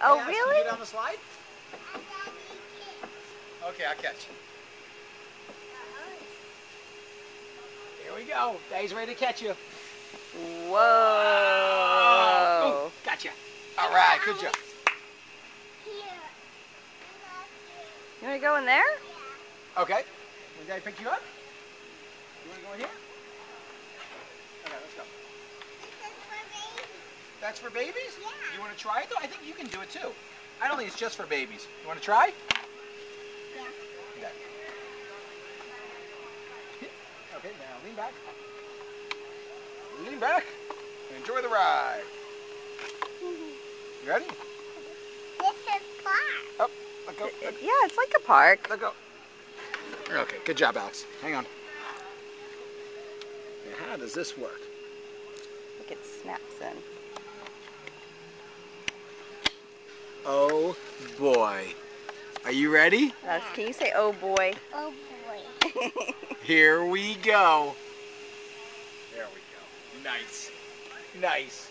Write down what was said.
Oh, Can you really? get on the slide? Okay, I'll catch you. Here we go. Daddy's ready to catch you. Whoa. Oh, gotcha. All right, good job. You want to go in there? Okay. Will Daddy pick you up? You want to go in here? Okay, let's go. That's for babies? Yeah. You want to try it though? I think you can do it too. I don't think it's just for babies. You want to try? Yeah. Okay. Okay, now lean back. Lean back. Enjoy the ride. You ready? This is park. Up. Let go. Yeah, it's like a park. Let go. Okay, good job, Alex. Hang on. Now, how does this work? I think it snaps in. Oh boy. Are you ready? Can you say, oh boy? Oh boy. Here we go. There we go. Nice. Nice.